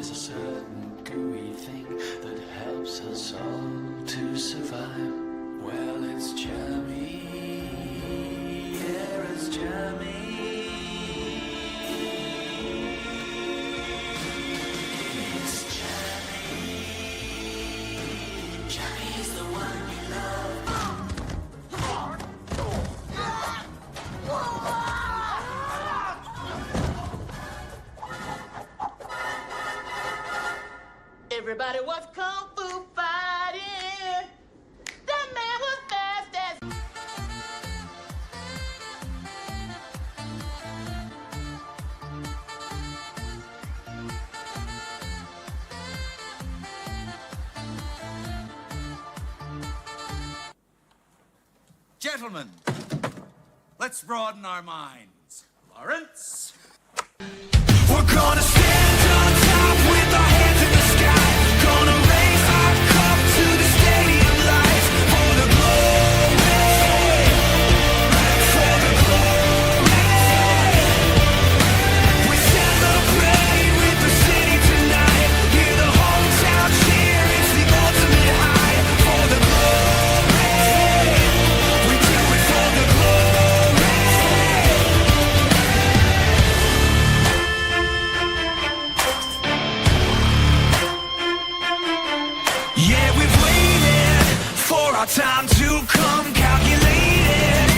There's a certain gooey thing that helps us all to survive. Well, it's jammy. Yeah, it's jammy. It's jammy. Jammy is the one you love. Everybody was kung fu fighting. That man was fast as. Gentlemen, let's broaden our minds. Lawrence? We're gonna stand on top with our hands in the sky. Gonna raise our cup to the stadium lights. For the glory, for the glory. We celebrate with the city tonight. Hear the whole town cheer, it's the ultimate high. For the glory, we do it for the glory. Yeah, we've waited for our time to come, calculated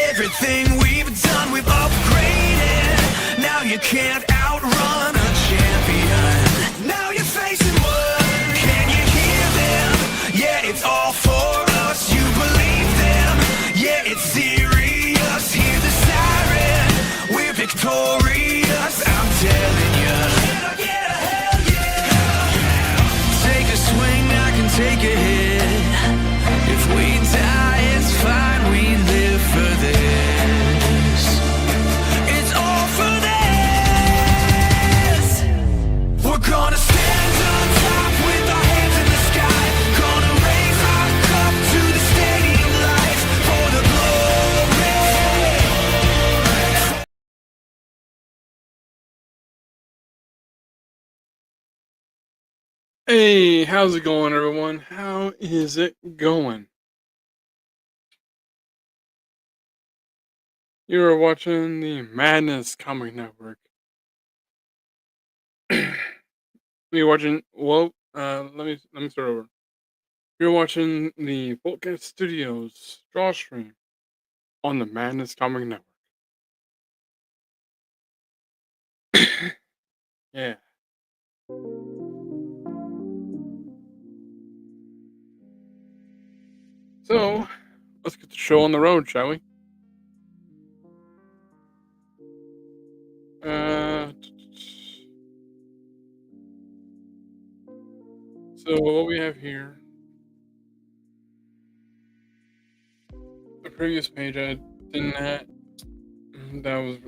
everything we've done, we've upgraded. Now you can't outrun a champion. Now you're facing one. Can you hear them? Yeah, it's all for us. You believe them? Yeah, it's serious. Hear the siren. We're victorious. I'm telling you. Can I get a hell yeah? Take a swing, I can take a hit. If we die, it's fine, we live for this. It's all for this. We're gonna stand on top with our hands in the sky. Gonna raise our cup to the stadium lights. For the glory. Hey, how's it going, everyone? How is it going? You are watching the Madness Comic Network. You're watching. Well, let me start over. You're watching the Boldcat Studios DrawStream on the Madness Comic Network. Yeah. So, let's get the show on the road, shall we? So what we have here, the previous page I didn't have, that was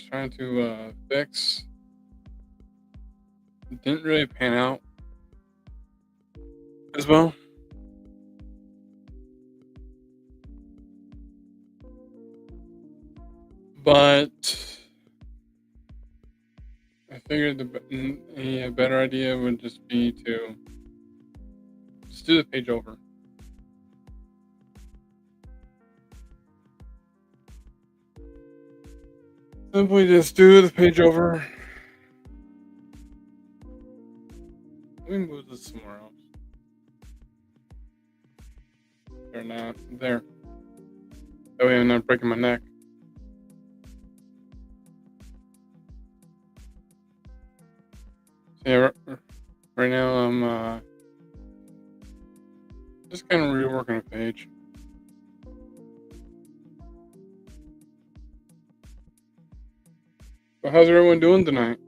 trying to fix. It didn't really pan out as well. But I figured a better idea would just be to just do the page over. Simply just do the page over. Let me move this somewhere else. There, now, there. That way I'm not breaking my neck. So yeah, right now I'm just kind of reworking a page. So how's everyone doing tonight?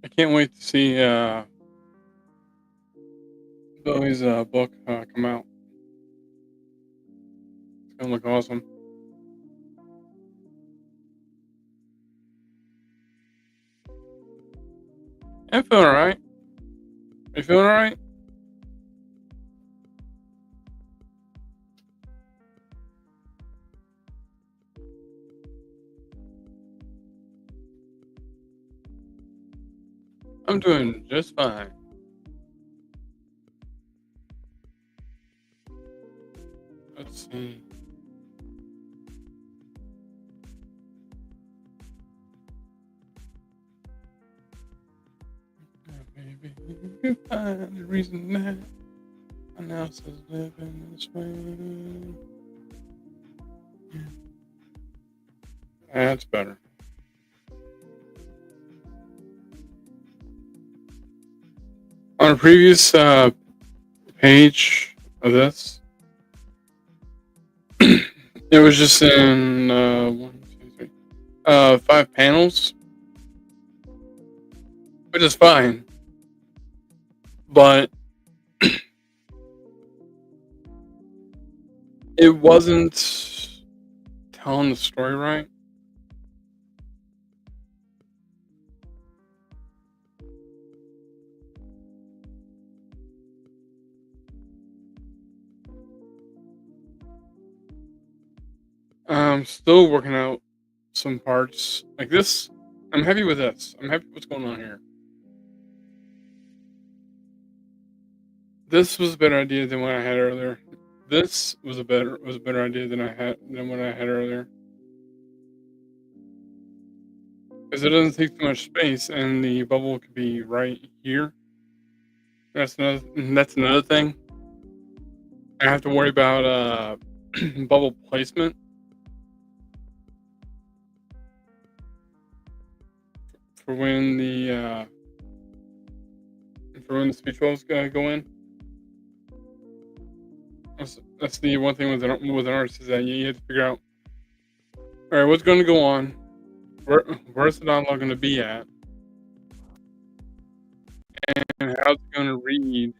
I can't wait to see Bowie's book come out. It's gonna look awesome. I'm feeling alright. You feeling alright? I'm doing just fine. Let's see. Maybe you can find the reason that my house is living this way. That's better. On a previous page of this, it was just in 5 panels, which is fine, but it wasn't telling the story right. I'm still working out some parts like this. I'm happy with this. I'm happy with what's going on here. This was a better idea than what I had earlier. This was a better idea than what I had earlier. Because it doesn't take too much space, and the bubble could be right here. That's another thing. I have to worry about bubble placement for when the speech bubbles go in. That's the one thing with an artist is that you have to figure out, all right, what's going to go on, where's the dialogue going to be at, and how's it going to read.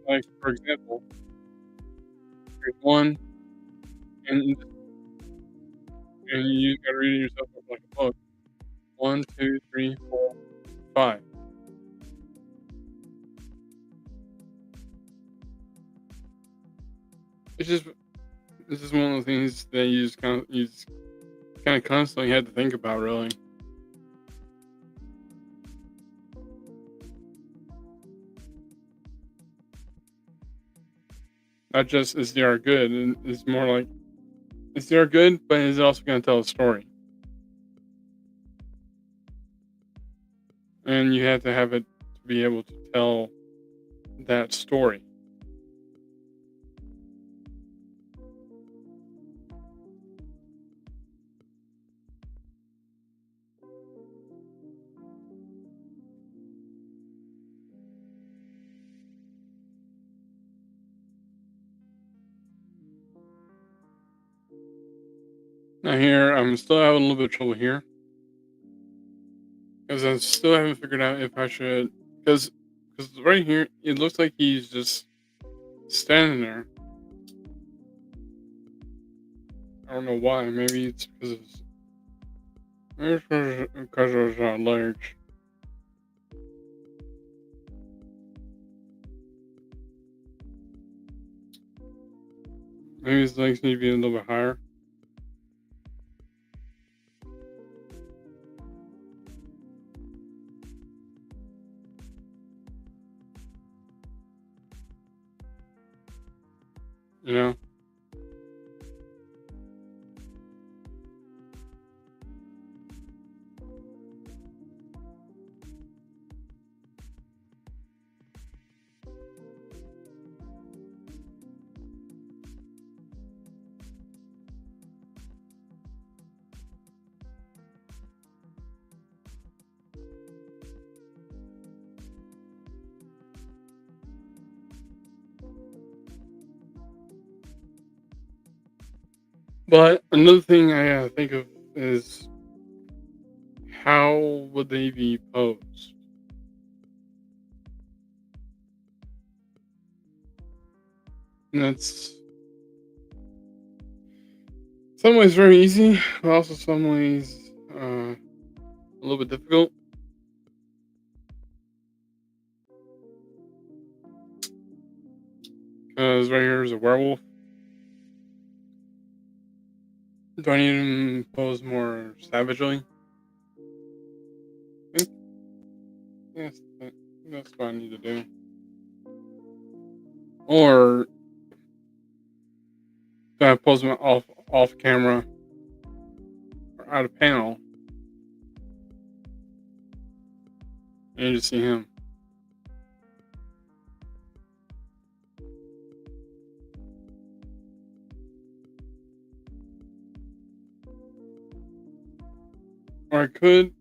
Like, for example, here's one, and you got to read it yourself like a book. 1, 2, 3, 4, 5. It's just this is one of the things that you just kind of constantly had to think about, really. Not just is the art good, and it's more like is the art good, but is it also going to tell a story? And you have to have it to be able to tell that story. Now here, I'm still having a little bit of trouble here. Because I still haven't figured out if I should... Because right here, it looks like he's just standing there. I don't know why. Maybe it's because of his legs. Maybe his legs need to be a little bit higher. You know? But another thing I think of is how would they be posed? And it's some ways very easy, but also some ways a little bit difficult. Because right here is a werewolf. Do I need to pose more savagely? I think yes, that's what I need to do. Or do I pose my off camera or out of panel and you just see him? Or I could,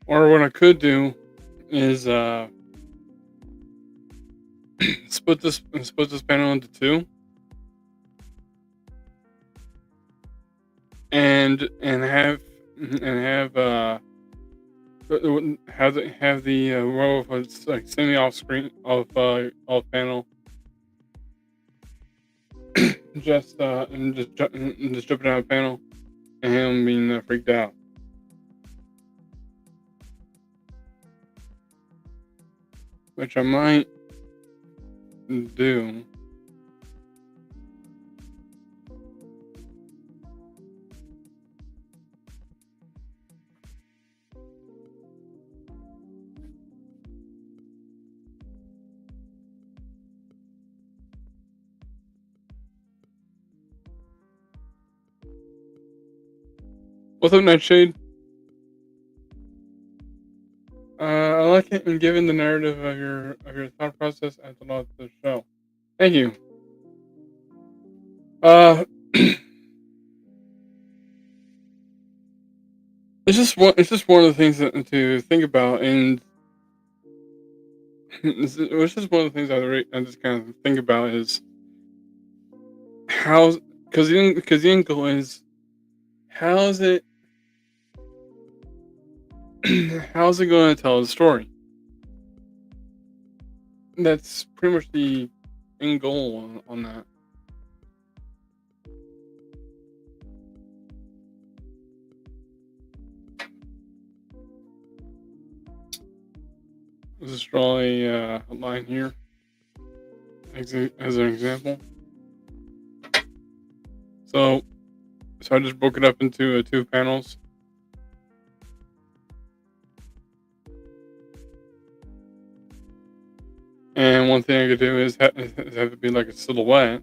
or what I could do is split this panel into two, and have the row of it's like semi off screen off panel, just jumping out of panel, and him being freaked out. Which I might do. What's up, Nightshade? I like it and given the narrative of your thought process at the lot of the show. Thank you. It's just one of the things to think about, and it's just one of the things I just kind of think about is how, because the angle is how's it how's it going to tell the story? That's pretty much the end goal on that. Let's just draw a line here as an example. So I just broke it up into two panels. And one thing I could do is have it be like a silhouette.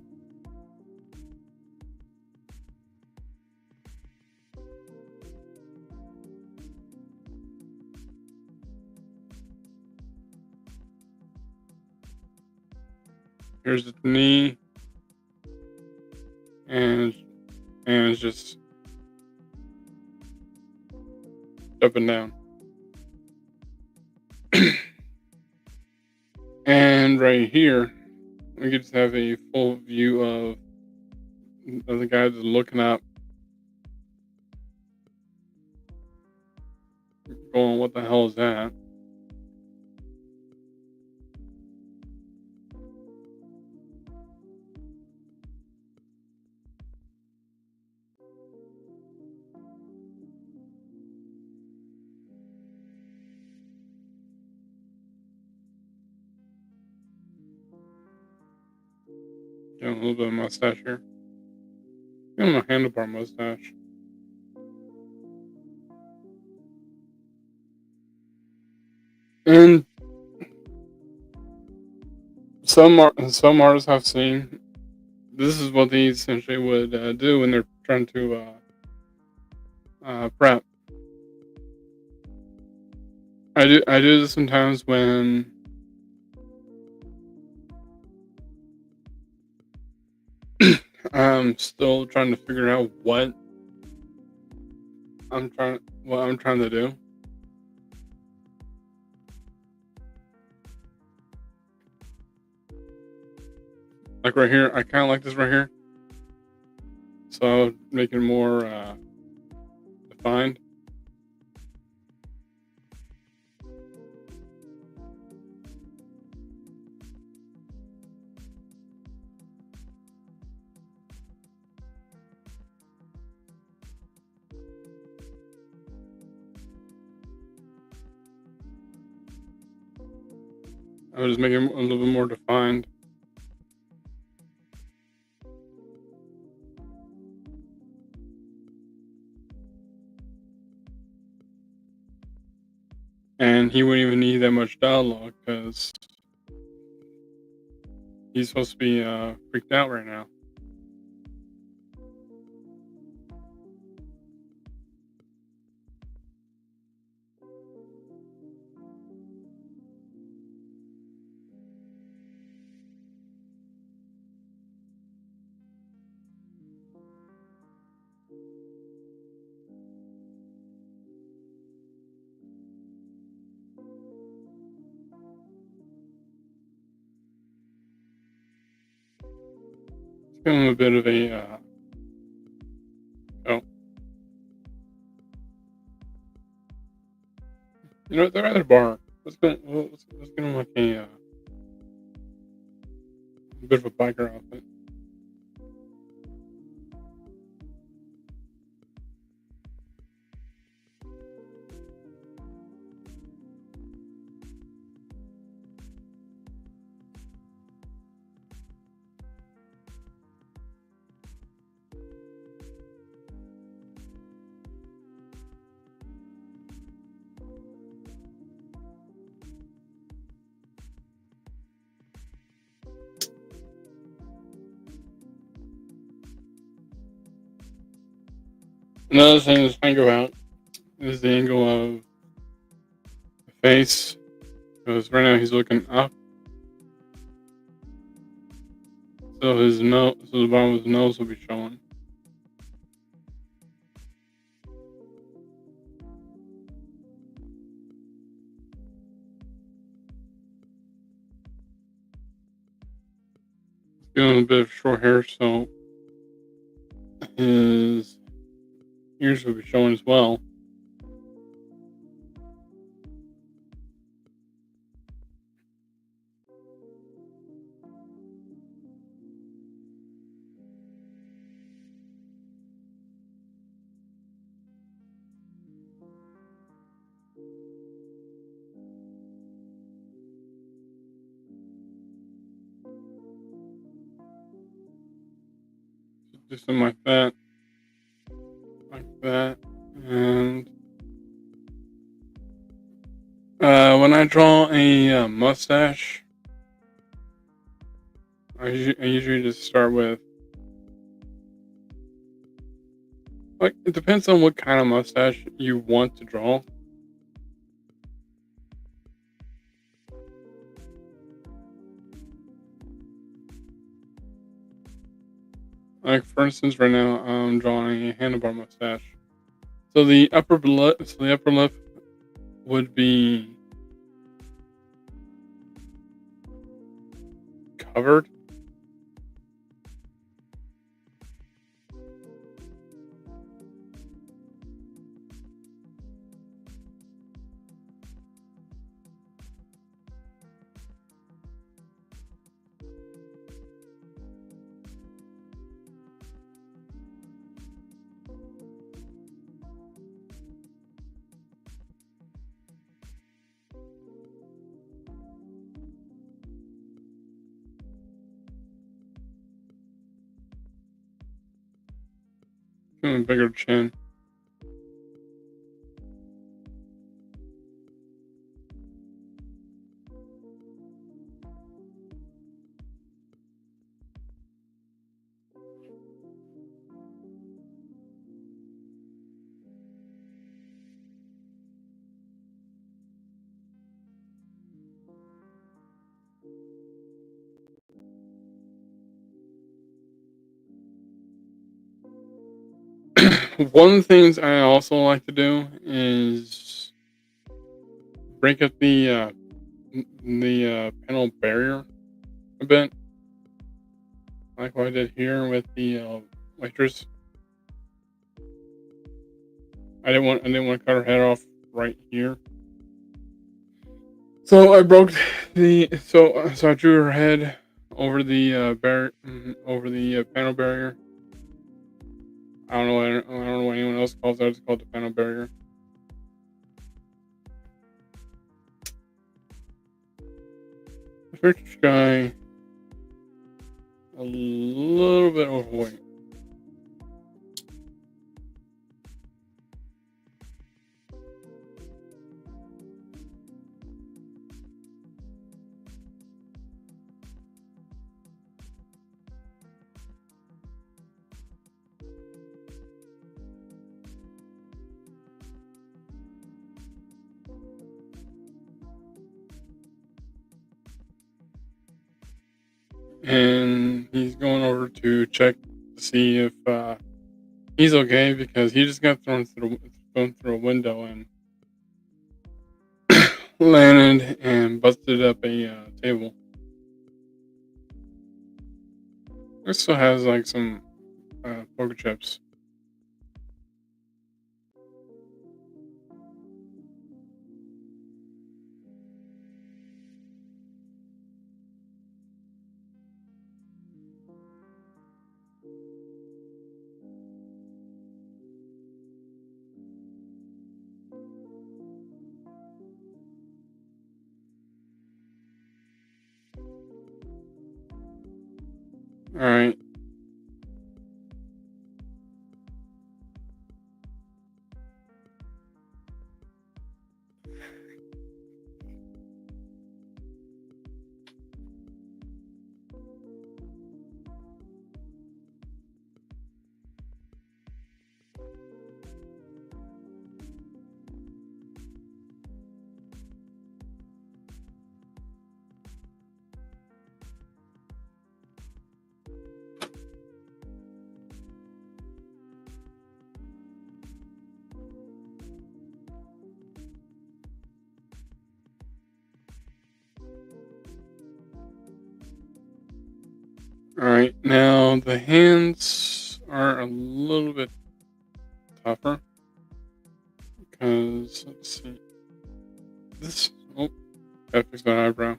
Here's the knee, and it's just jumping down. And right here, we could just have a full view of the guy just looking up, going, "What the hell is that?" A little bit of mustache here. Give him a handlebar mustache. And some artists I've seen, this is what they essentially would do when they're trying to prep. I do this sometimes when I'm still trying to figure out what I'm trying to do. Like right here, I kind of like this right here. So make it more defined. I would just make it a little bit more defined. And he wouldn't even need that much dialogue because he's supposed to be freaked out right now. Give him a bit of a oh, you know what? They're at a bar. Let's get him like a bit of a biker outfit. Another thing to think about is the angle of the face, because right now he's looking up, so the bottom of his nose will be showing. Feeling a bit of short hair, so his ears will be showing as well. Do something like that, and when I draw a mustache, I usually just start with, like, it depends on what kind of mustache you want to draw. Like, for instance, right now I'm drawing a handlebar mustache. So the upper lip would be covered. A bigger chin. One of the things I also like to do is break up the panel barrier a bit, like what I did here with the waitress. I didn't want to cut her head off right here, so I broke so I drew her head over the panel barrier. I don't know what anyone else calls it. It's called the panel barrier. Turkish guy, a little bit overweight. And he's going over to check to see if he's okay, because he just got thrown through a window and landed and busted up a table. This still has like some poker chips. All right. All right. Now the hands are a little bit tougher because, let's see, this. Oh, gotta fix my eyebrow.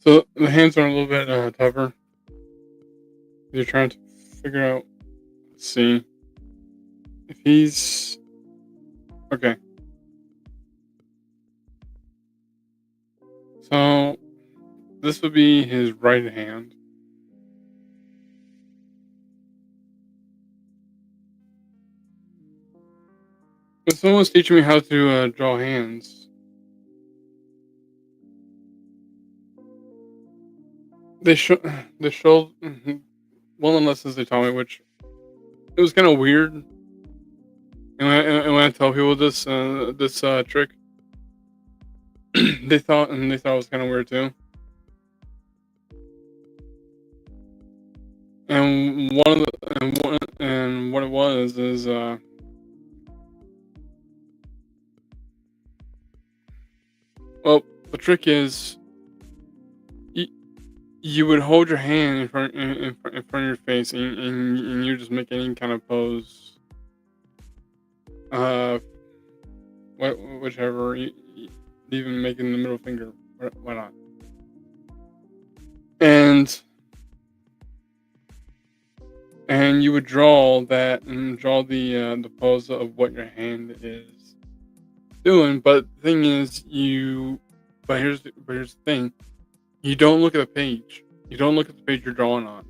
So the hands are a little bit tougher. You're trying to figure out. Let's see if he's okay. So this would be his right hand. But someone's teaching me how to draw hands. They showed one of the lessons they taught me, which it was kind of weird. And when I tell people this trick, they thought it was kind of weird too. And what it was is well, the trick is you would hold your hand in front of your face, and you just make any kind of pose, whichever, even making the middle finger, why not? And you would draw that and draw the pose of what your hand is doing. But the thing is, here's the thing. You don't look at the page. You don't look at the page you're drawing on.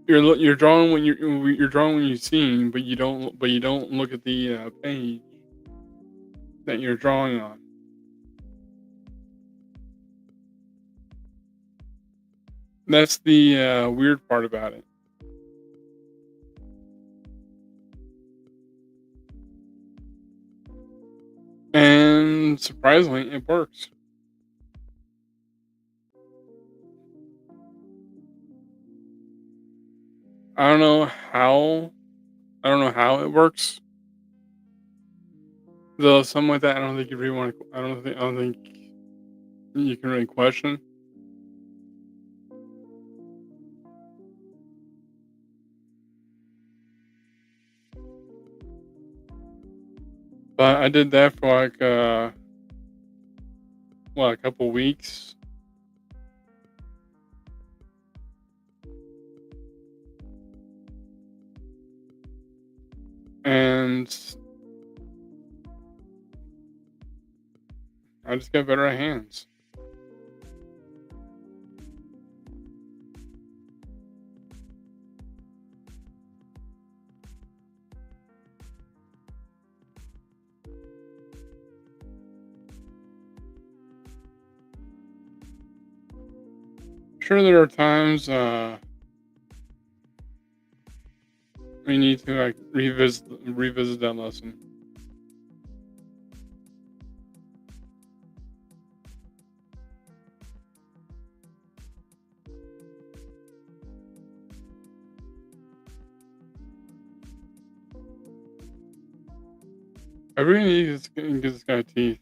You're drawing when you're drawing when you're seeing, but you don't look at the page that you're drawing on. That's the weird part about it. And surprisingly, it works. I don't know how it works. Though something like that, I don't think you really want to. I don't think you can really question. But I did that for like a couple weeks. And I just got better at hands. Sure, there are times we need to like revisit that lesson. I really need to get this guy teeth.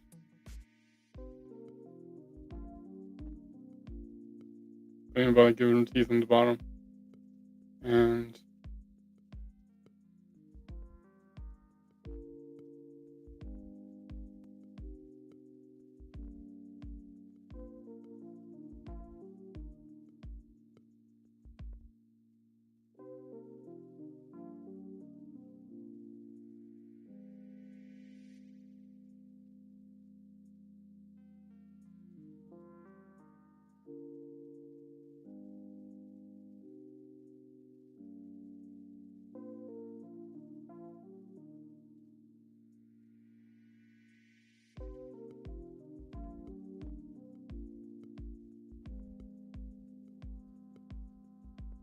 Thinking about like, giving him teeth on the bottom. And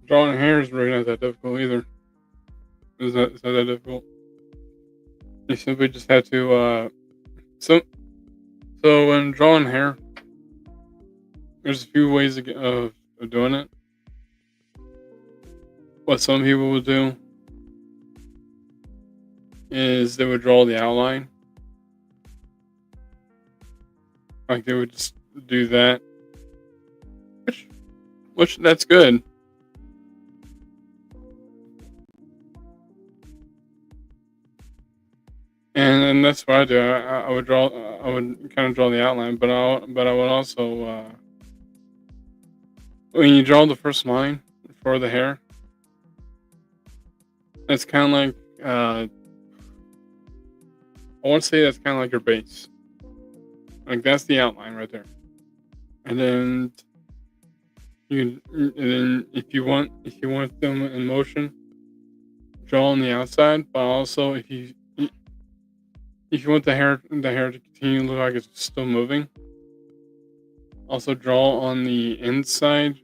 drawing hair is really not that difficult either. It's not that difficult. You simply just have to so when drawing hair, there's a few ways of doing it. What some people would do is they would draw the outline. Like they would just do that. Which that's good. And that's what I do. I would draw. I would kind of draw the outline, but I would also when you draw the first line for the hair, it's kind of like I want to say that's kind of like your base. Like that's the outline right there, and then if you want them in motion, draw on the outside. But also if you want the hair to continue to look like it's still moving, also draw on the inside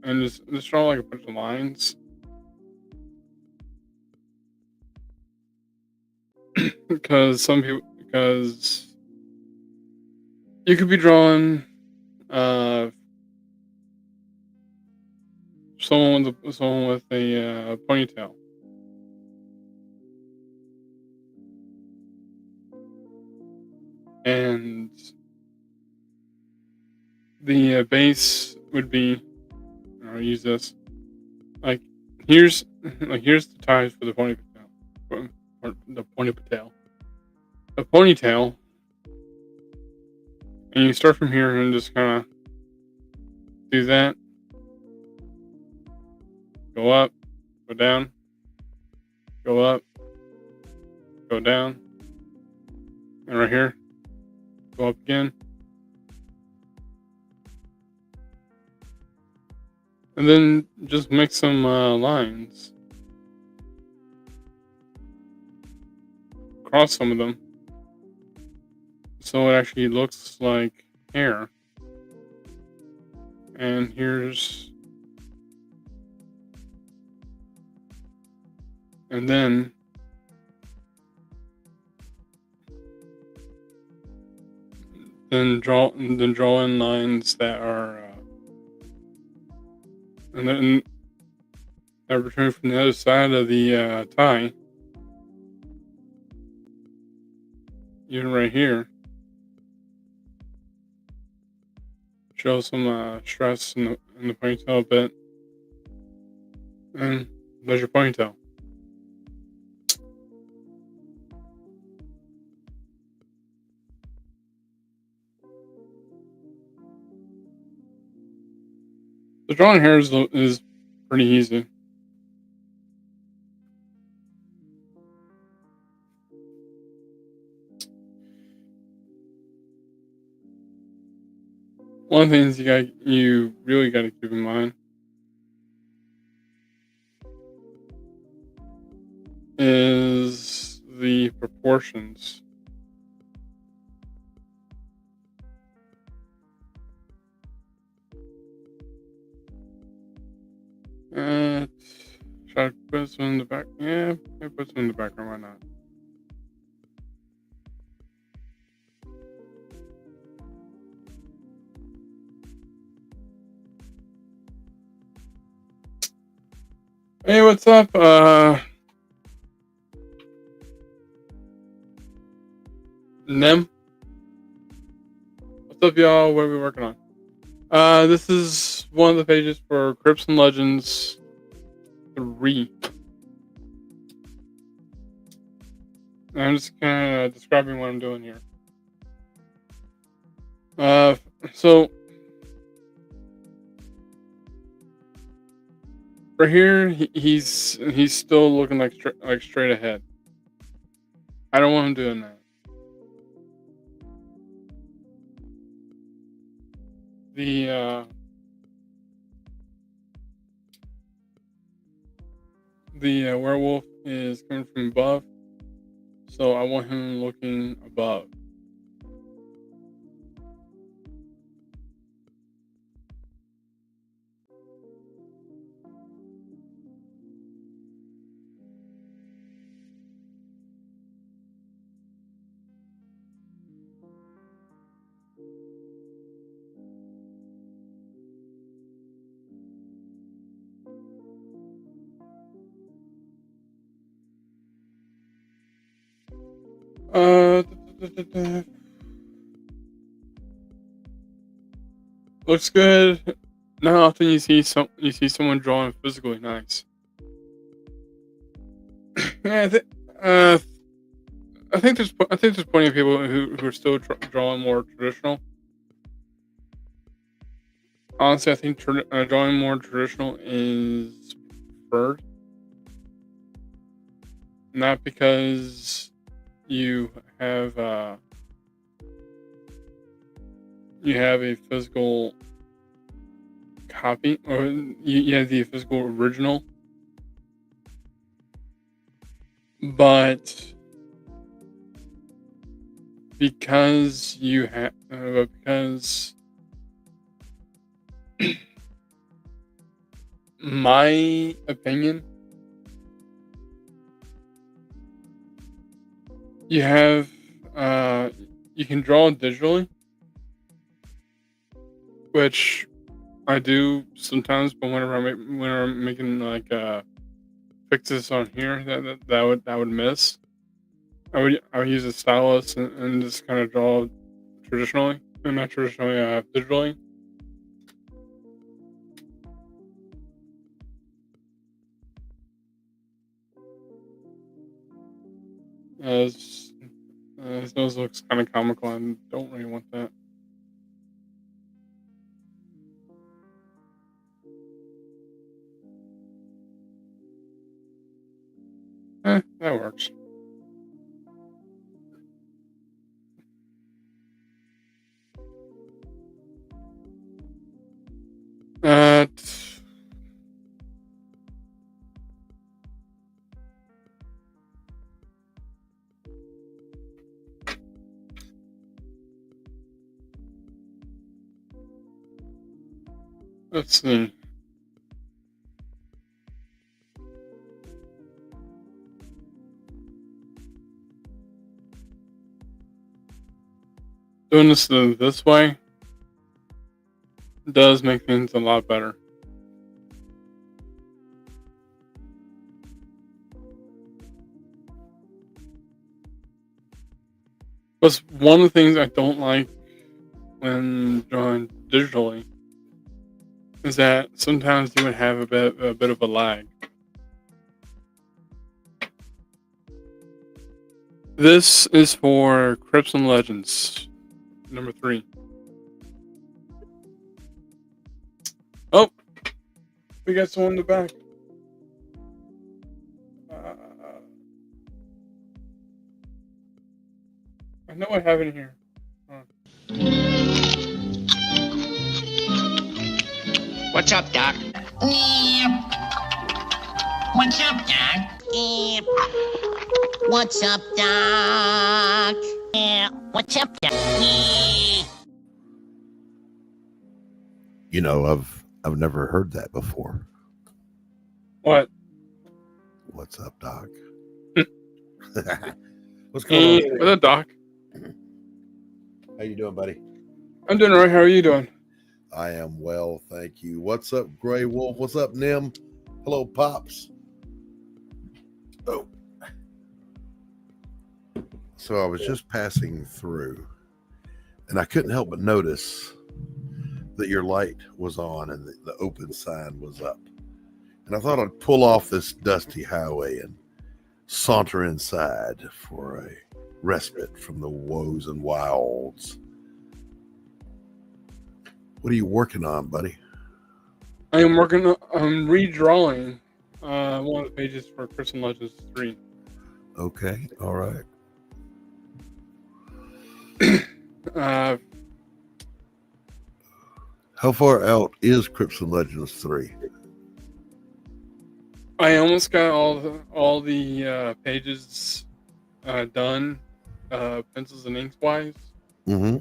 and just draw like a bunch of lines. because you could be drawing someone with a ponytail. And the base would be, I'll use this. Like here's the ties for the ponytail. The ponytail. The ponytail. And you start from here and just kind of do that. Go up, go down, go up, go down, and right here, go up again. And then just make some lines. Cross some of them. So it actually looks like hair. And here's... And then... draw in lines that are... and then I return from the other side of the tie. Even right here. Show some stress in the ponytail a bit. And there's your ponytail. The drawing here is pretty easy. One of the things you really got to keep in mind is the proportions. Should I put some in the back? Yeah, I put some in the background. Why not? Hey, what's up? Nem? What's up, y'all? What are we working on? This is one of the pages for Crypts and Legends 3. I'm just kind of describing what I'm doing here. So for here, he's still looking like straight ahead. I don't want him doing that. The werewolf is coming from above, so I want him looking above. Looks good. Not often you see someone drawing physically nice. Yeah, I think there's plenty of people who are still drawing more traditional. Honestly, I think drawing more traditional is preferred. Not because you have a physical copy, or you have the physical original, but because my opinion, you have you can draw digitally, which I do sometimes, but whenever I'm making like fixes on here that would miss, I would use a stylus and just kind of draw traditionally, and not traditionally, digitally. His nose looks kind of comical, and don't really want that. That works. Let's see. Doing this way does make things a lot better. But one of the things I don't like when drawing digitally is that sometimes you would have a bit of a lag. This is for Crypts and Legends number 3. Oh, We got someone in the back. I know what happened here. What's up, Doc? What's up, Doc? What's up, Doc? What's up, Doc? You know, I've never heard that before. What? What's up, Doc? What's going on? What's up, Doc? How you doing, buddy? I'm doing all right. How are you doing? I am well, thank you. What's up, Gray Wolf? What's up, Nim? Hello, Pops. Oh. So I was just passing through, and I couldn't help but notice that your light was on and the open sign was up. And I thought I'd pull off this dusty highway and saunter inside for a respite from the woes and wilds. What are you working on, buddy? I am working on redrawing one of the pages for Crimson Legends 3. Okay, all right. How far out is Crimson Legends 3? I almost got all the pages done, pencils and inks wise. Mm-hmm.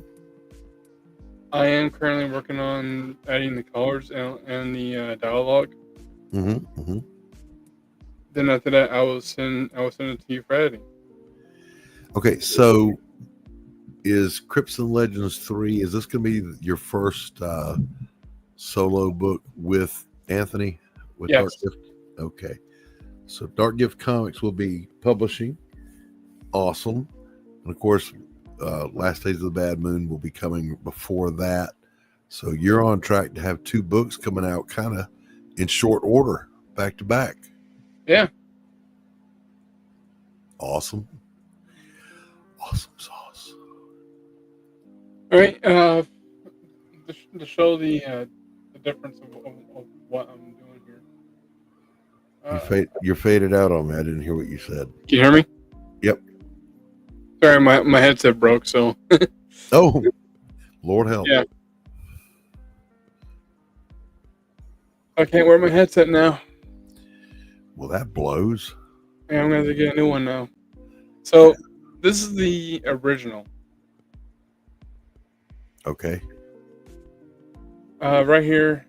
I am currently working on adding the colors and the dialogue. Mm-hmm. Mm-hmm. Then after that, I will send it to you for editing. Okay, so is Crimson Legends 3, is this going to be your first solo book with Anthony? With Yes. Dark Gift? Okay. So Dark Gift Comics will be publishing. Awesome. And of course, Last Days of the Bad Moon will be coming before that. So you're on track to have 2 books coming out kind of in short order, back to back. Yeah. Awesome. Awesome sauce. All right. To show the difference of what I'm doing here. You're faded out on me. I didn't hear what you said. Can you hear me? Yep. Sorry, my headset broke, so. Oh, Lord help. Yeah. I can't wear my headset now. Well, that blows. Yeah, I'm going to have to get a new one now. So, this is the original. Okay. Right here.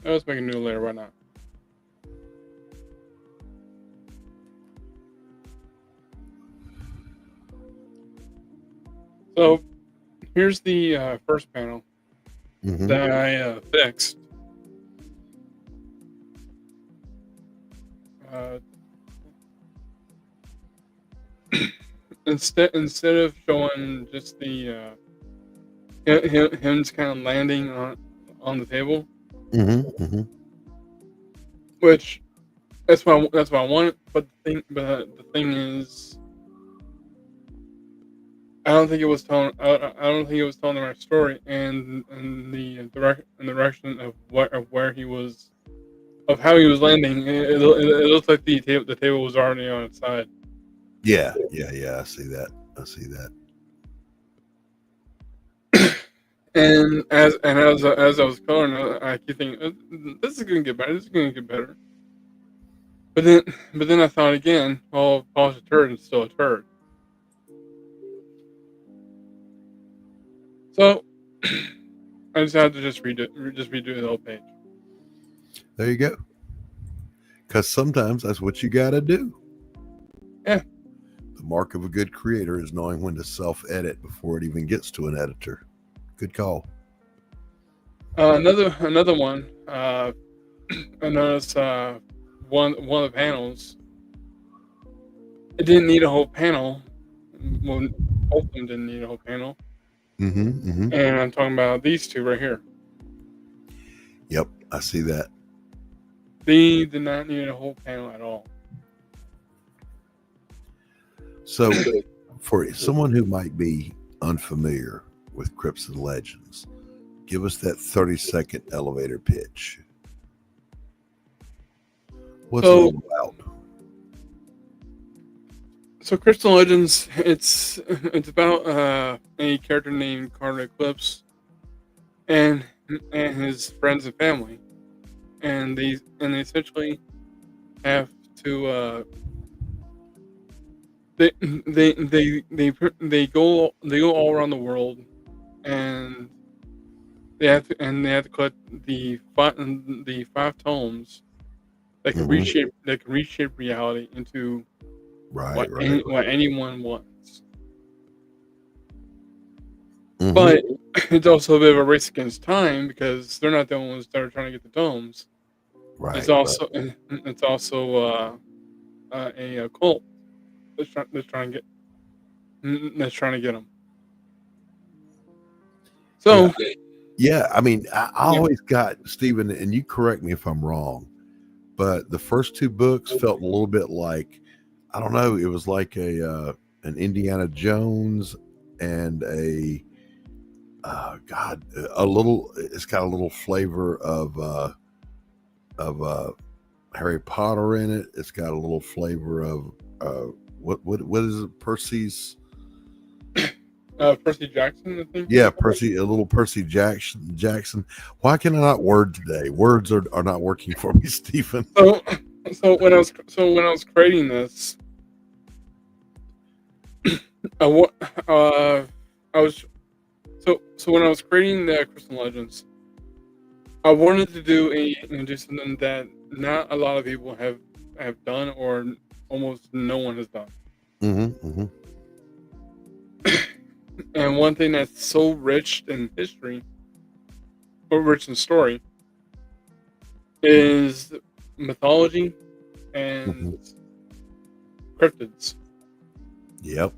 Let's make a new layer. Why not? So, here's the first panel that I fixed. Instead of showing just the him kind of landing on the table, which that's what I wanted. But the thing is, I don't think it was telling. I don't think it was telling the right story, and the direction of where he was, of how he was landing. It looks like the table was already on its side. Yeah. I see that. And as I was coloring, I keep thinking, this is gonna get better. This is gonna get better. But then I thought again, well, polish a turd and still a turd. So I decided to just redo the whole page. There you go. Because sometimes that's what you got to do. Yeah. The mark of a good creator is knowing when to self-edit before it even gets to an editor. Good call. Another one. I noticed one of the panels. It didn't need a whole panel. Well, both of them didn't need a whole panel. And I'm talking about these two right here. Yep, I see that. They did not need a whole panel at all. So, for someone who might be unfamiliar with Crypts and Legends. Give us that 30-second elevator pitch. What's it all about? So Crystal Legends, it's about a character named Carter Eclipse and his friends and family, and they essentially have to they go all around the world, and they have to collect the five tomes that can reshape reality into what anyone wants. But it's also a bit of a race against time because they're not the only ones that are trying to get the tomes. Right. It's also a cult that's trying to get them. So yeah, I mean, I always got, Stephen, and you correct me if I'm wrong, but the first two books felt a little bit like, I don't know, it was like an Indiana Jones and a little. It's got a little flavor of Harry Potter in it. It's got a little flavor of what is it? Percy Jackson, I think. Yeah, a little Percy Jackson. Why can I not word today? Words are not working for me, Stephen. So when I was creating this, when I was creating the Crystal Legends, I wanted to do something that not a lot of people have done, or almost no one has done. And one thing that's so rich in history, or rich in story, is mythology and cryptids. Yep.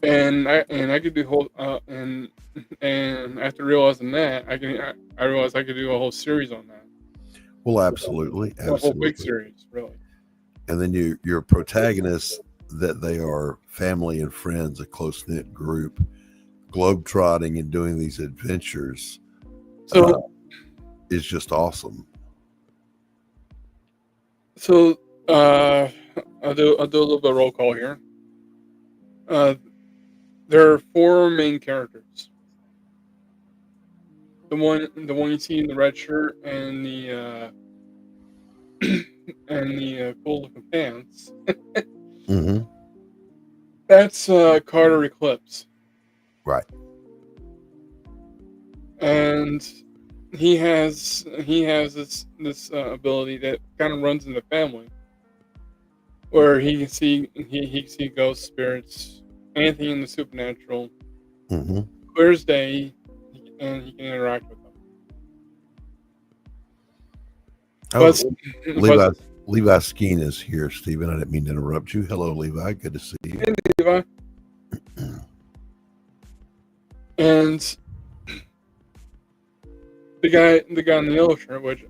And I could do whole and after realizing that, I realized I could do a whole series on that. Well, absolutely. A whole big series, really. And then your protagonists, that they are family and friends, a close-knit group, globetrotting and doing these adventures, is just awesome. So I'll do a little bit of roll call here. There are four main characters. The one you see in the red shirt and the cool looking pants. That's Carter Eclipse. Right. And he has this ability that kind of runs in the family, where he can see ghosts, spirits, anything in the supernatural. Clear as day, and he can interact with them. Levi Skeen is here, Stephen. I didn't mean to interrupt you. Hello, Levi. Good to see you. Hey, Levi. And the guy in the yellow shirt, which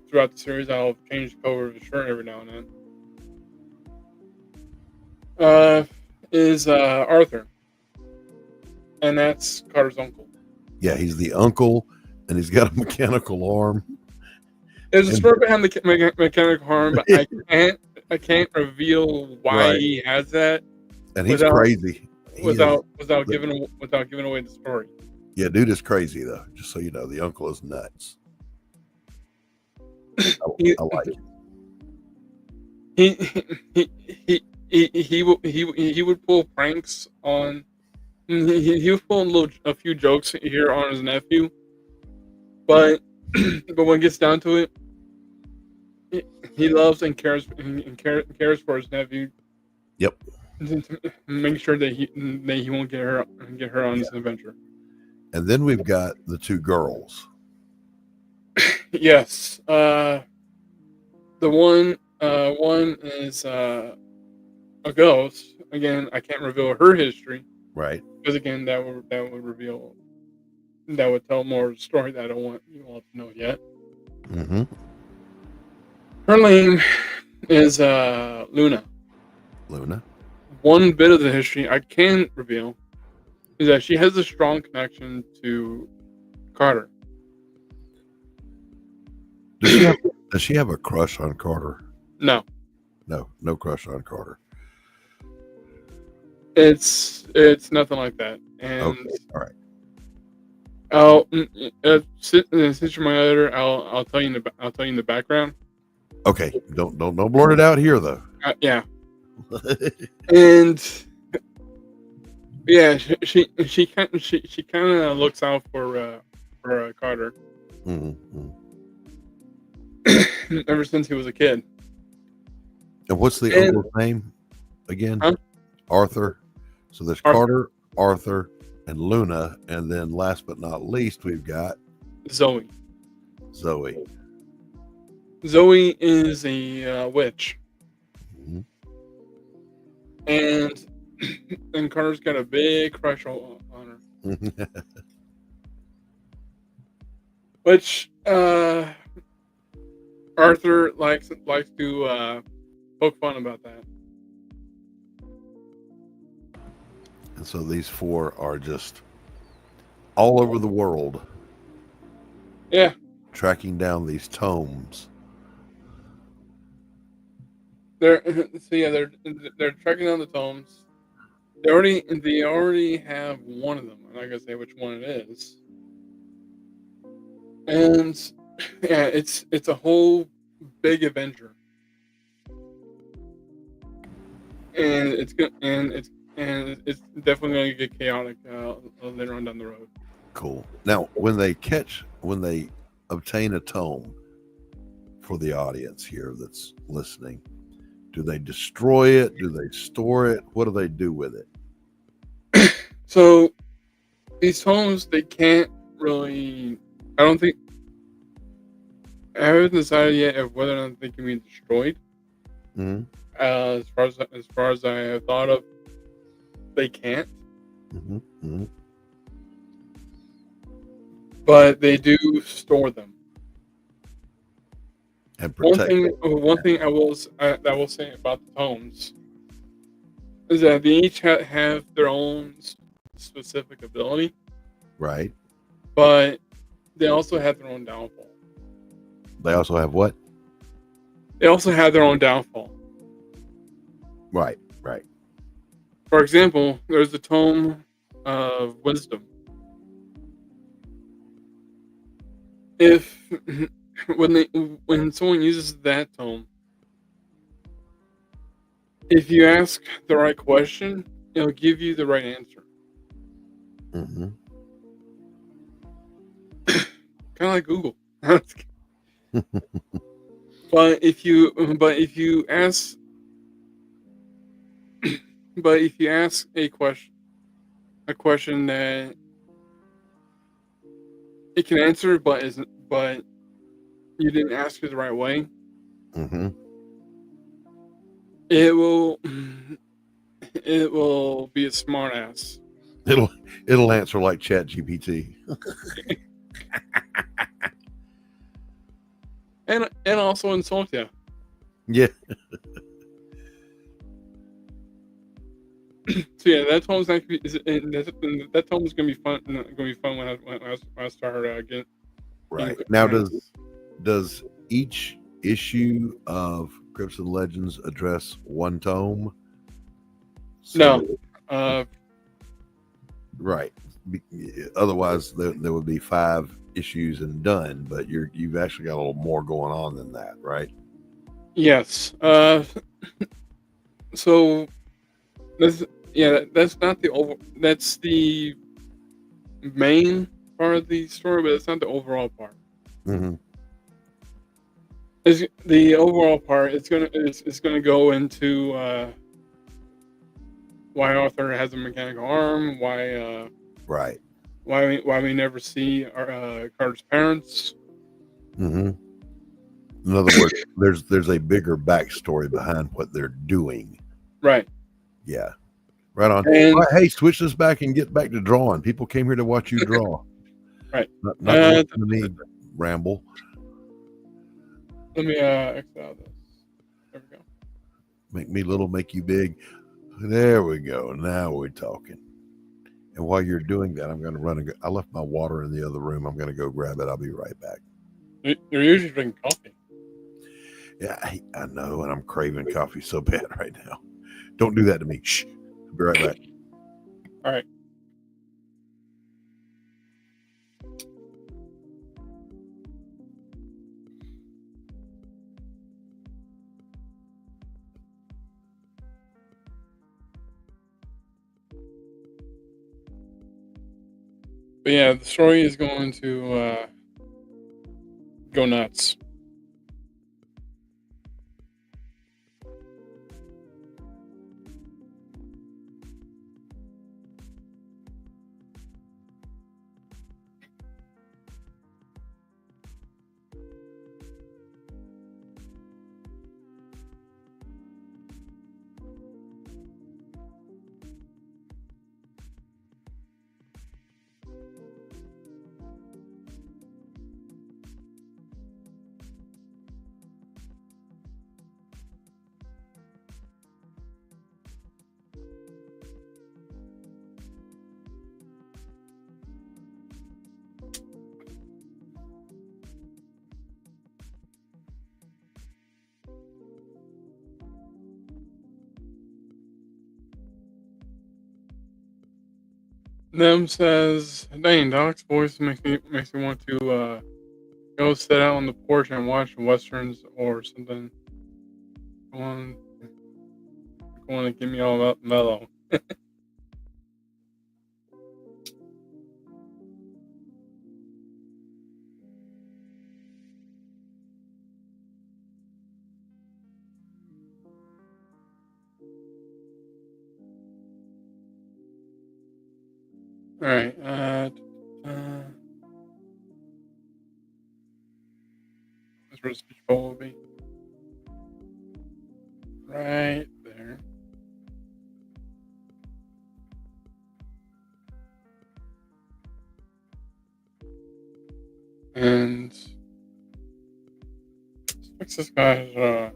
throughout the series I'll change the color of his shirt every now and then, is Arthur, and that's Carter's uncle. Yeah, he's the uncle, and he's got a mechanical arm. There's a story behind the mechanical arm, but I can't reveal why he has that. And he's crazy. Without giving away the story. Yeah, dude is crazy though. Just so you know, the uncle is nuts. I like it. He would pull pranks on. He would pull a few jokes here on his nephew, but when it gets down to it, he loves and cares for his nephew. Yep. Make sure that he won't get her on this adventure. And then we've got the two girls. Yes. The one is a ghost. Again, I can't reveal her history. Right. Because again, that would tell more of the story that I don't want you all to know yet. Her name is Luna. Luna. one bit of the history I can reveal is that she has a strong connection to Carter. Does she have a crush on Carter? No, No crush on Carter. it's nothing like that. And Okay, all right. since you're my editor, I'll tell you in the background. Okay, don't blurt it out here though. Yeah, and yeah, she kind of looks out for Carter Mm-hmm. ever since he was a kid. And what's the And- Uncle's name again? Huh? Arthur. So there's Arthur. Carter, Arthur, and Luna, and then last but not least, we've got Zoe. Zoe. Zoe is a witch, Mhm. and Carter's got a big crush on her, which Arthur likes to poke fun about that. And so these four are just all over the world Yeah, tracking down these tomes. they're tracking down the tomes. They already have one of them. I'm not gonna say which one it is. And yeah, it's a whole big adventure, and it's definitely going to get chaotic later on down the road. Cool. Now, when they obtain a tome for the audience here that's listening, do they destroy it? Do they store it? What do they do with it? So these tomes, they can't really. I don't think. I haven't decided yet of whether or not they can be destroyed. Mm-hmm. As far as I have thought of, they can't. Mm-hmm. Mm-hmm. But they do store them. And protect it. One thing I will say about the tomes is that they each have their own specific ability, Right. but they also have their own downfall. They also have what? They also have their own downfall. Right. Right. For example, there's the tome of wisdom. If when someone uses that tome, if you ask the right question, it'll give you the right answer. Mm-hmm. Kind of like Google. But if you ask a question that it can answer, but you didn't ask it the right way, Mm-hmm. it will be a smart ass. It'll answer like ChatGPT. And also insult you. Yeah. So yeah, that tome's not gonna be, that tome's gonna be fun. When I start getting. Right. Now, does each issue of Crypts and Legends address one tome? No. Right. Otherwise, there would be 5 issues and done. But you've actually got a little more going on than that, right? Yes. So that's not the over. That's the main part of the story, but it's not the overall part. Mm-hmm. Is the overall part? It's gonna go into why Arthur has a mechanical arm. Why Right. why we never see Carter's parents. Mm-hmm. In other words, there's a bigger backstory behind what they're doing. Right. Yeah. Right on. And- All right, hey, switch this back and get back to drawing. People came here to watch you draw. Right. Not listen to me ramble. Let me exit out this. There we go. Make me little, make you big. There we go. Now we're talking. And while you're doing that, I'm going to run and go. I left my water in the other room. I'm going to go grab it. I'll be right back. You're usually drinking coffee. Yeah, I know, and I'm craving coffee so bad right now. Don't do that to me. Shh. I'll be right back. All right. But yeah, the story is going to go nuts. Nem says, "Dang, Doc's voice makes me want to go sit out on the porch and watch westerns or something. Going to get me all up mellow." All right. That's where the speech bubble will be. Right there. And let's fix this guy's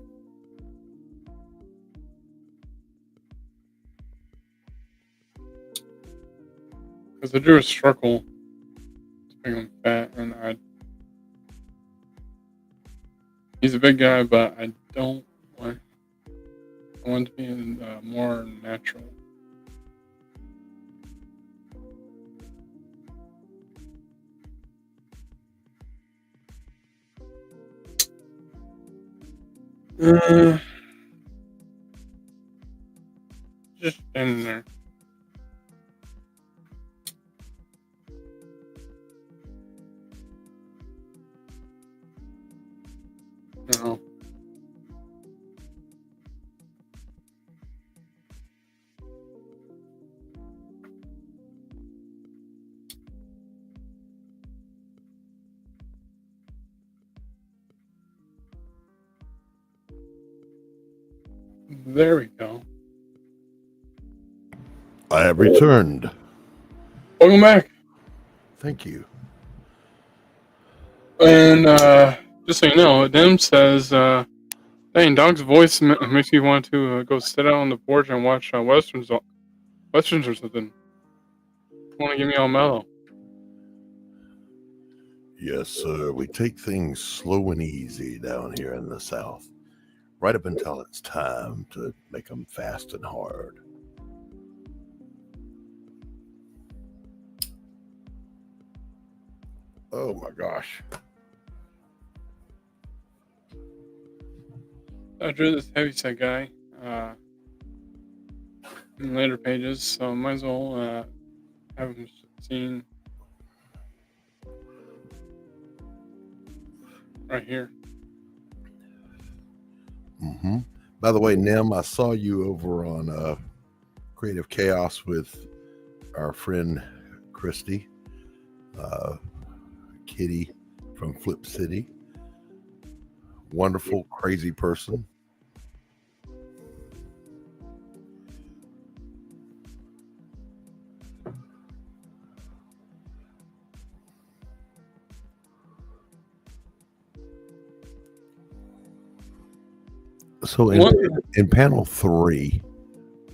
because I drew a circle to make him fat, and he's a big guy, but I don't want. I want to be more natural. Just in there. No. There we go. I have returned. Welcome back. Thank you. And just so you know, Nem says, "Dang, Dog's voice makes me want to go sit out on the porch and watch westerns or something. Want to get me all mellow." Yes, sir. We take things slow and easy down here in the South, right up until it's time to make them fast and hard. Oh my gosh. I drew this heavyset guy in later pages, so might as well have him seen right here. Mm-hmm. By the way, Nem, I saw you over on Creative Chaos with our friend Christy, Kitty from Flip City. Wonderful, crazy person. So in panel 3,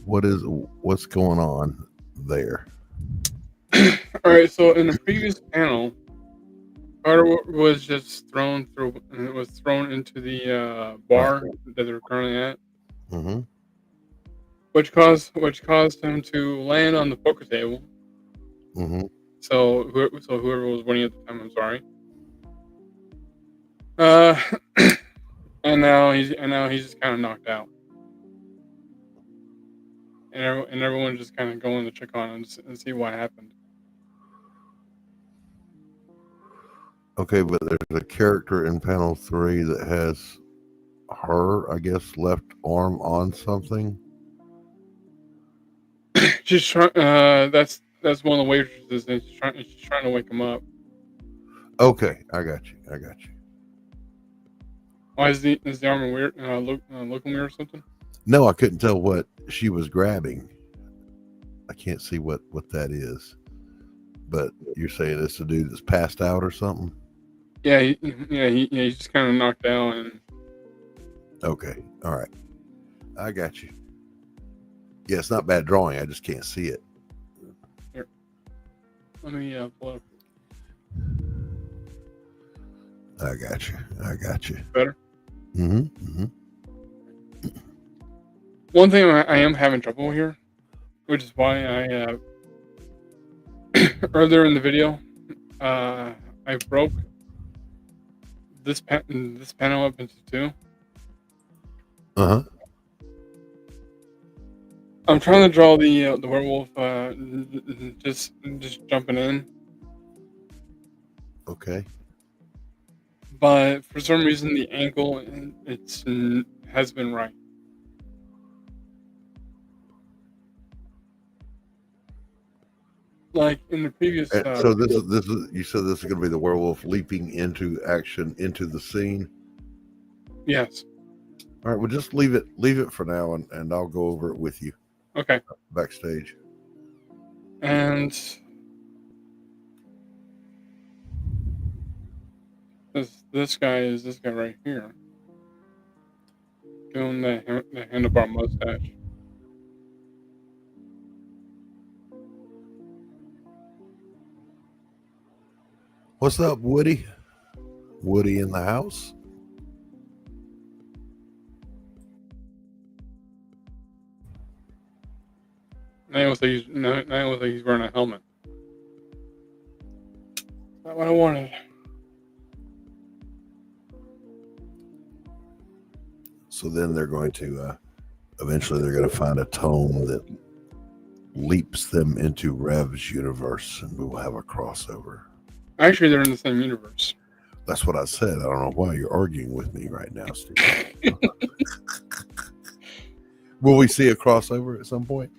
What's going on there? All right, so in the previous panel, artwork was just thrown through, and it was thrown into the bar that they're currently at, Mm-hmm. which caused him to land on the poker table. Mm-hmm. So whoever was winning at the time, I'm sorry. And now he's just kind of knocked out, and everyone's just kind of going to check on him and see what happened. Okay, but there's a character in panel 3 that has her, I guess, left arm on something. She's trying. That's one of the waitresses, and she's trying to wake him up. Okay, I got you. Why is the armor weird? Looking weird or something? No, I couldn't tell what she was grabbing. I can't see what that is. But you're saying it's a dude that's passed out or something? Yeah, he's just kind of knocked out, and Okay, all right. I got you. Yeah, it's not bad drawing. I just can't see it. here. Let me pull it up. I got you. Better. Mm-hmm. One thing I am having trouble here, which is why I earlier in the video, I broke this panel up into two. Uh-huh. I'm trying to draw the werewolf just jumping in, Okay. but for some reason the angle has been right. Like in the previous. So this is you said this is going to be the werewolf leaping into action into the scene. Yes. All right, well just leave it for now, and I'll go over it with you Okay. backstage. And this guy right here, doing the handlebar mustache. What's up, Woody? Woody in the house? Now it looks like he's wearing a helmet. Not what I wanted. So then they're going to eventually they're going to find a tome that leaps them into Rev's universe, and we will have a crossover. Actually, they're in the same universe. That's what I said. I don't know why you're arguing with me right now, Steve. Will we see a crossover at some point?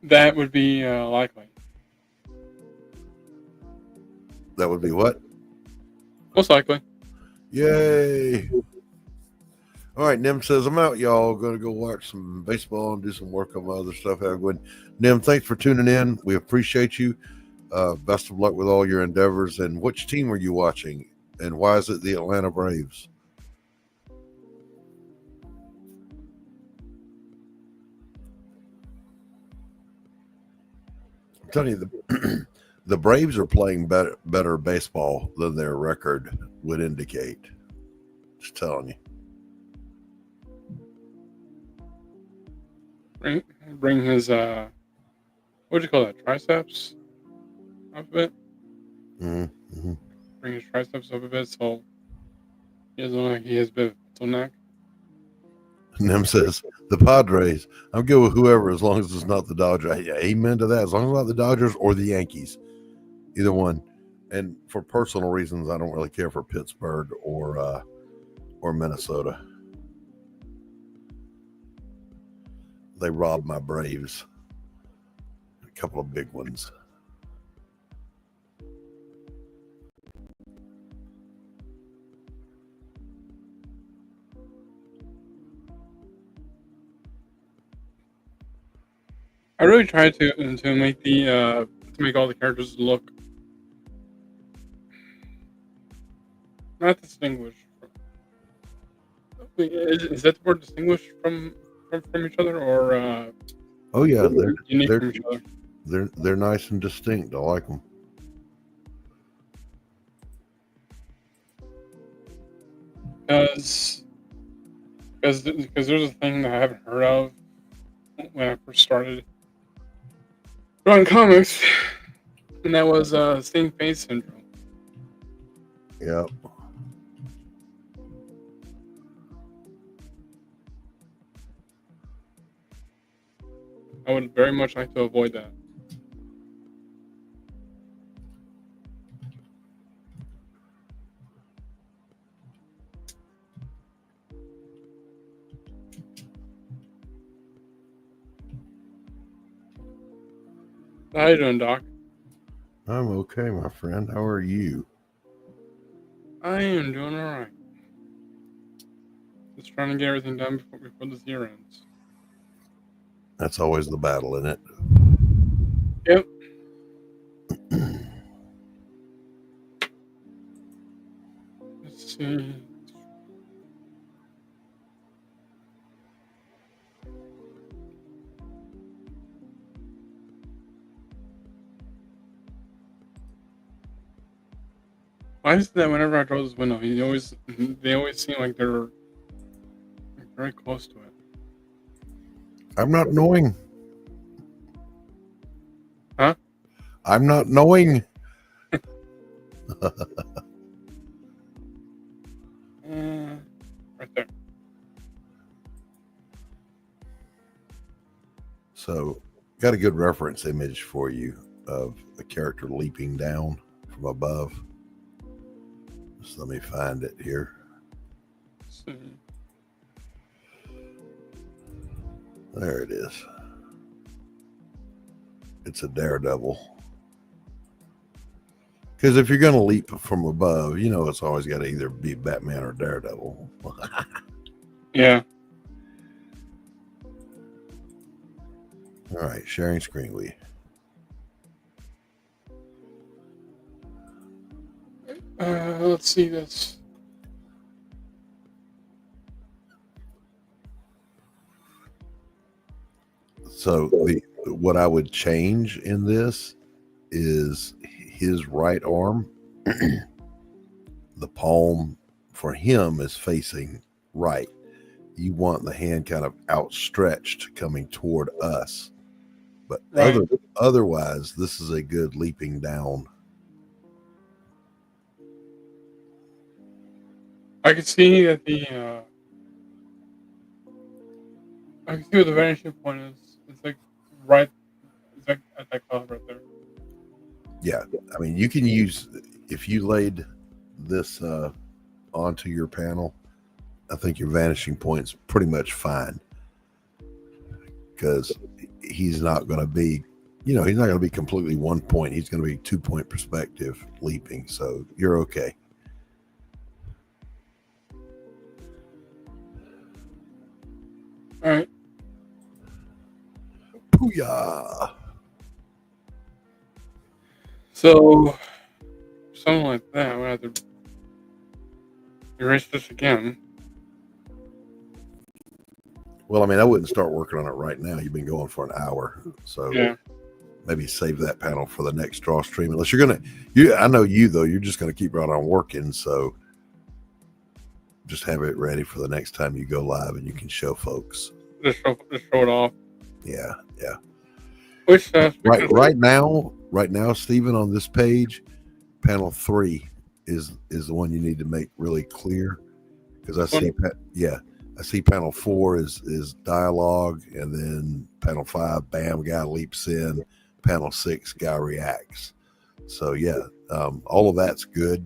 That would be likely. That would be what? Most likely. Yay! All right, Nim says, I'm out, y'all. Going to go watch some baseball and do some work on my other stuff. Have a good one. Nim, thanks for tuning in. We appreciate you. Best of luck with all your endeavors. And which team are you watching? And why is it the Atlanta Braves? I'm telling you, the Braves are playing better baseball than their record would indicate. Just telling you. Bring his what do you call that? Triceps up a bit. Mm-hmm. Bring his triceps up a bit so he doesn't look like he has a bit of a bottleneck. Nim says, the Padres. I'm good with whoever as long as it's not the Dodgers. Yeah, amen to that. As long as it's not the Dodgers or the Yankees. Either one. And for personal reasons, I don't really care for Pittsburgh or Minnesota. They robbed my Braves. A couple of big ones. I really tried to make to make all the characters look not distinguished. Wait, is that the word distinguished from each other, or Oh yeah, unique they're from each other? they're nice and distinct. I like them. Because there's a thing that I haven't heard of when I first started drawing comics, and that was seeing face syndrome. Yep. I would very much like to avoid that. How you doing, Doc? I'm okay, my friend. How are you? I am doing all right. Just trying to get everything done before this year ends. That's always the battle, isn't it? Yep. Let's see. Why is it that whenever I draw this window, they always seem like they're very close to it? I'm not knowing. Huh? I'm not knowing. Right there. So, got a good reference image for you of a character leaping down from above. Just let me find it here. Let's see. There it is. It's a daredevil. Because if you're going to leap from above, you know it's always got to either be Batman or Daredevil. Yeah. All right, sharing screen with you. Let's see this. So what I would change in this is his right arm. The palm for him is facing right. You want the hand kind of outstretched coming toward us. But Right. otherwise, this is a good leaping down. I can see that I can see where the vanishing point is. It's like right. It's like at that cloud right there. Yeah, I mean, you can use, if you laid this onto your panel, I think your vanishing point's pretty much fine, because he's not going to be, he's not going to be completely 1 point. He's going to be 2 point perspective leaping. So you're okay. All right. Booyah! So something like that. I'm gonna have to erase this again. Well, I mean, I wouldn't start working on it right now. You've been going for an hour, so Yeah. maybe save that panel for the next DrawStream. Unless you're gonna, I know you though. You're just gonna keep right on working, so just have it ready for the next time you go live, and you can show folks. Just show it off. Yeah, yeah. Which Right now, Stephen, on this page, panel 3 is the one you need to make really clear, because I see panel 4 is dialogue, and then panel 5, bam, guy leaps in. Panel 6, guy reacts. So yeah, all of that's good.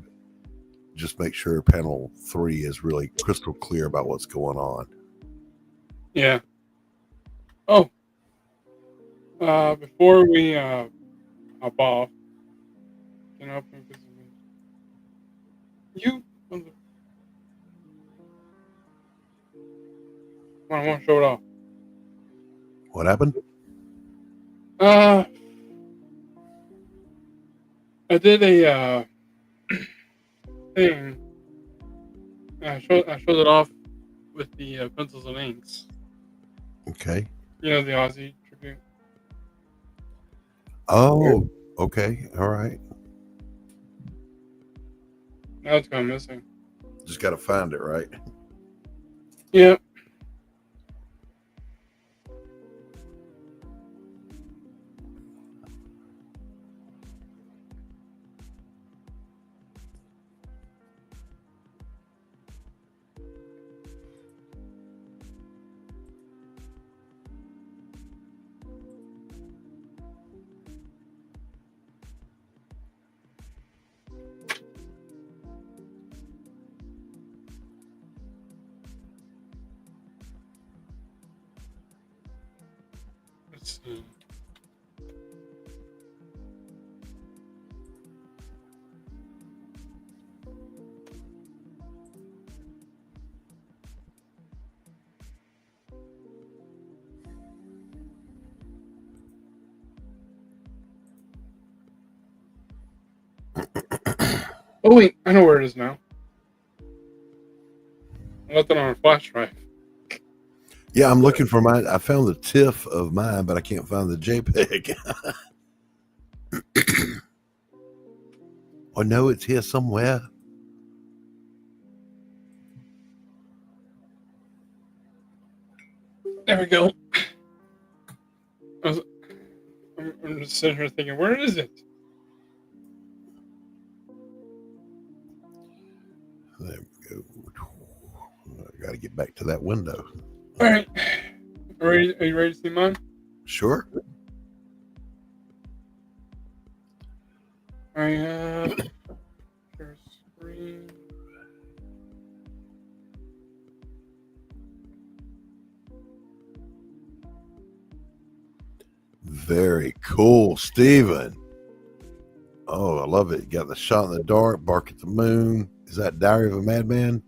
Just make sure panel 3 is really crystal clear about what's going on. Yeah. Oh. Before we hop off, can I open this? You. Come on, I want to show it off. What happened? I did a thing. I showed it off with the pencils and inks. Okay. You know, the Aussie tribute. Oh, okay. All right. Now it's gone missing. Just got to find it, right? Yep. Let's see. Oh wait, I know where it is now. I left it on a flash drive. Yeah, I'm looking for mine. I found the TIFF of mine, but I can't find the JPEG. Oh no, it's here somewhere. There we go. I'm just sitting here thinking, where is it? There we go. I got to get back to that window. All right. Are you ready to see mine? Sure. I have share screen. Very cool, Steven. Oh, I love it. You got the shot in the dark, bark at the moon. Is that Diary of a Madman?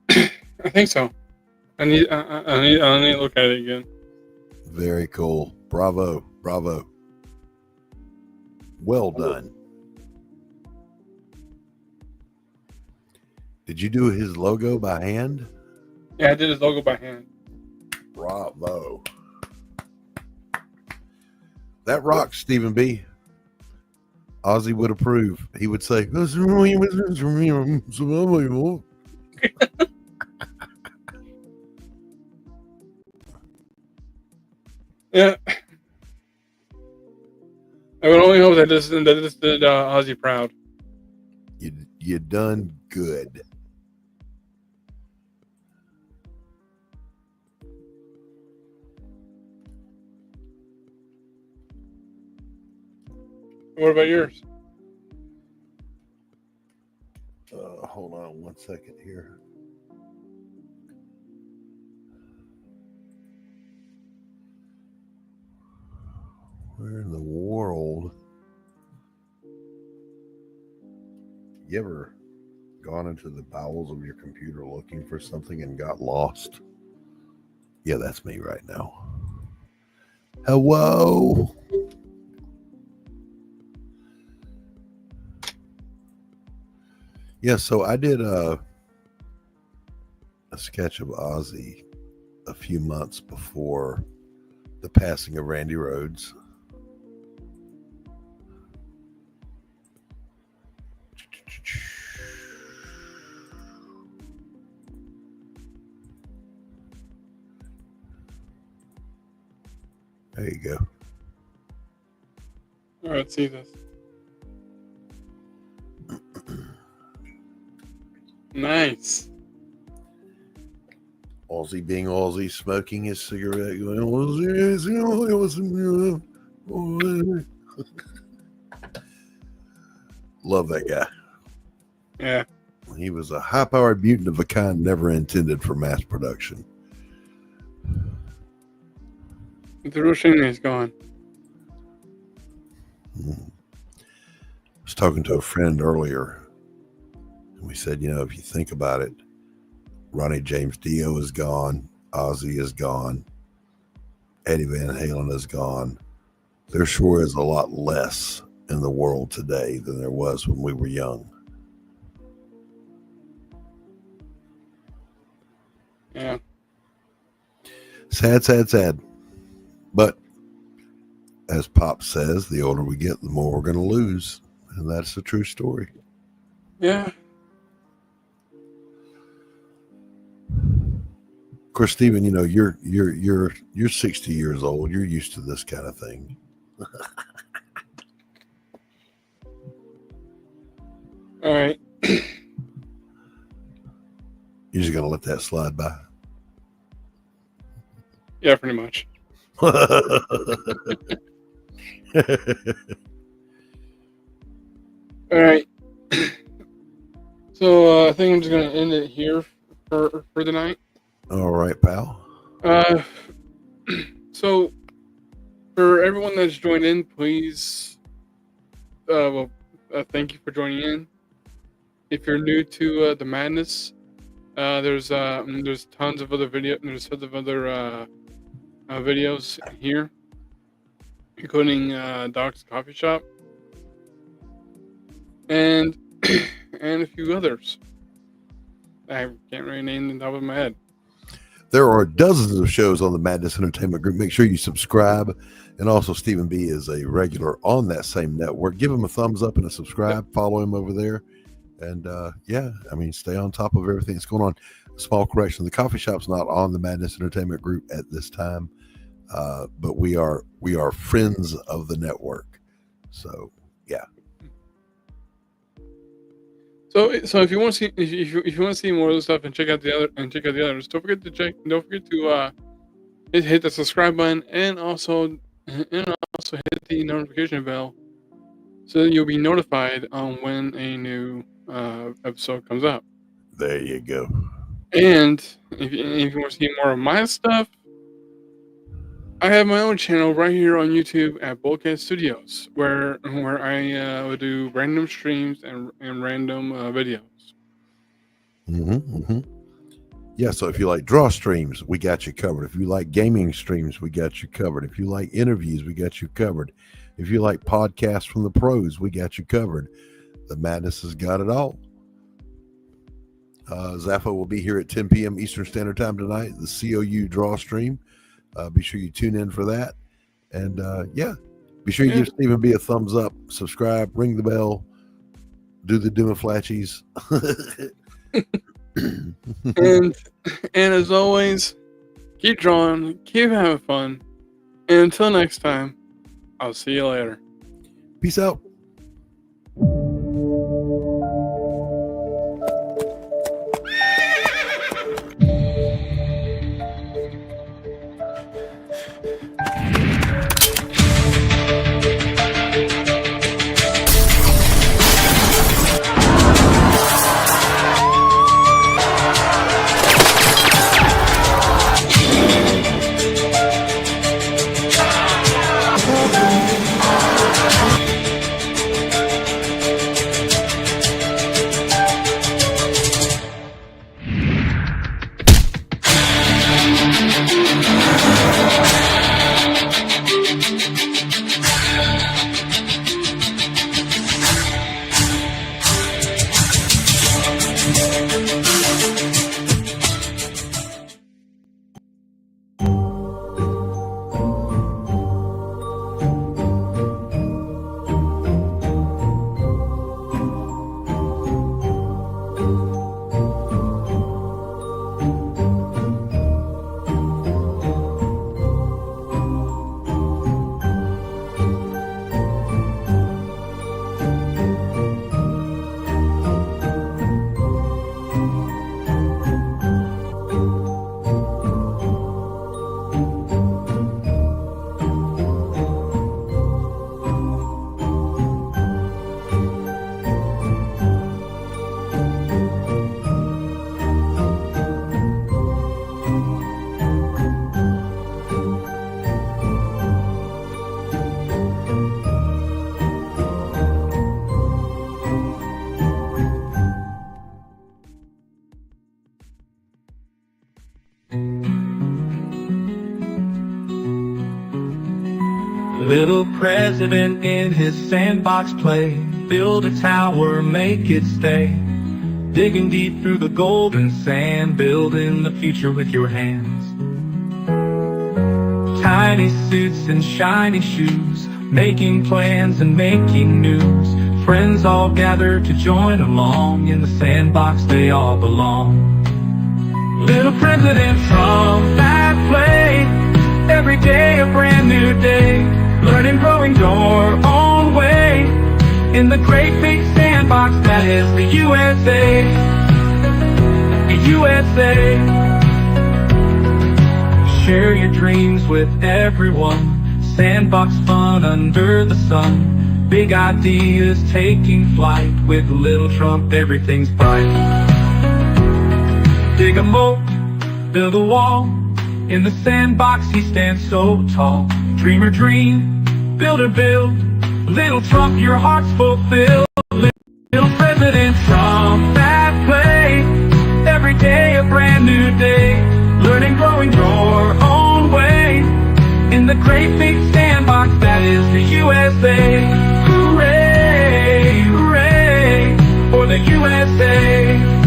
I think so. I need to look at it again. Very cool. Bravo. Bravo. Well done. Did you do his logo by hand? Yeah, I did his logo by hand. Bravo. That rocks, Stephen B. Ozzy would approve. He would say, yeah. I would only hope that this did Ozzy proud. You done good. What about yours? Hold on 1 second here. Where in the world? You ever gone into the bowels of your computer looking for something and got lost? Yeah, that's me right now. Hello. Yeah, so I did a sketch of Ozzy a few months before the passing of Randy Rhoads. There you go. All right, let's see this. Nice. Ozzy being Ozzy, smoking his cigarette, going, love that guy. Yeah. He was a high-powered mutant of a kind never intended for mass production. The Roshin is gone. I was talking to a friend earlier, and we said, if you think about it, Ronnie James Dio is gone, Ozzy is gone, Eddie Van Halen is gone. There sure is a lot less in the world today than there was when we were young. Yeah. Sad, sad, sad. But as Pop says, the older we get, the more we're going to lose, and that's a true story. Yeah. Of course, Stephen, you know you're 60 years old. You're used to this kind of thing. All right. You're just going to let that slide by. Yeah, pretty much. All right. So I think I'm just gonna end it here for the night. All right, pal. So for everyone that's joined in, please, thank you for joining in. If you're new to the madness, there's tons of other videos here, including Doc's Coffee Shop and and a few others. I can't really name them top of my head. There are dozens of shows on the Madness Entertainment Group. Make sure you subscribe. And also, Stephen B is a regular on that same network. Give him a thumbs up and a subscribe. Yep. Follow him over there. And stay on top of everything that's going on. Small correction: the coffee shop's not on the Madness Entertainment Group at this time, but we are friends of the network. So yeah. So if you want to see if you want to see more of the stuff and check out the others, don't forget to hit the subscribe button and also hit the notification bell so that you'll be notified on when a new episode comes out. There you go. And if you want to see more of my stuff, I have my own channel right here on YouTube at Boldcat Studios, where I would do random streams and random videos. Yeah, so if you like draw streams, we got you covered. If you like gaming streams, we got you covered. If you like interviews, we got you covered. If you like podcasts from the pros, we got you covered. The Madness has got it all. Zaffo will be here at 10 p.m. Eastern Standard Time tonight, the COU DrawStream. Be sure you tune in for that. And be sure you give Stephen B a thumbs up, subscribe, ring the bell, do the doing flashies. and as always, keep drawing, keep having fun. And until next time, I'll see you later. Peace out. Little president in his sandbox play. Build a tower, make it stay. digging deep through the golden sand, building the future with your hands. Tiny suits and shiny shoes, making plans and making news. Friends all gather to join along, in the sandbox they all belong. Little President Trump at play, every day a brand new day. Learning, growing your own way, in the great big sandbox that is the USA. The USA. Share your dreams with everyone, sandbox fun under the sun. Big ideas taking flight, with little Trump everything's bright. Dig a moat, build a wall, in the sandbox he stands so tall. Dreamer dream, builder build, little Trump your heart's fulfilled. Little President Trump at play, every day a brand new day. Learning, growing your own way, in the great big sandbox that is the USA. Hooray, hooray, for the USA.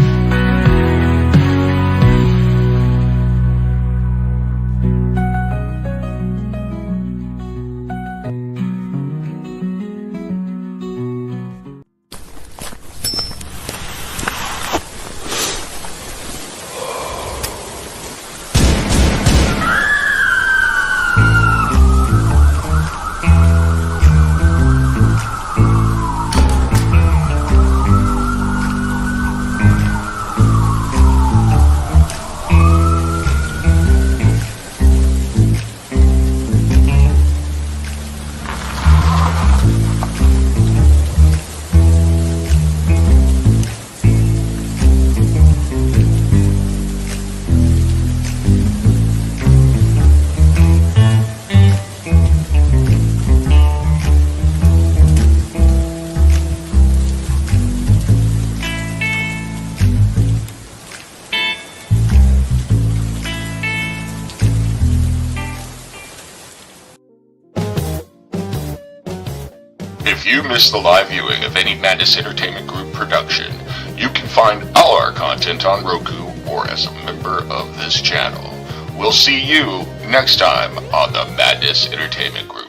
If you missed the live viewing of any Madness Entertainment Group production, you can find all our content on Roku or as a member of this channel. We'll see you next time on the Madness Entertainment Group.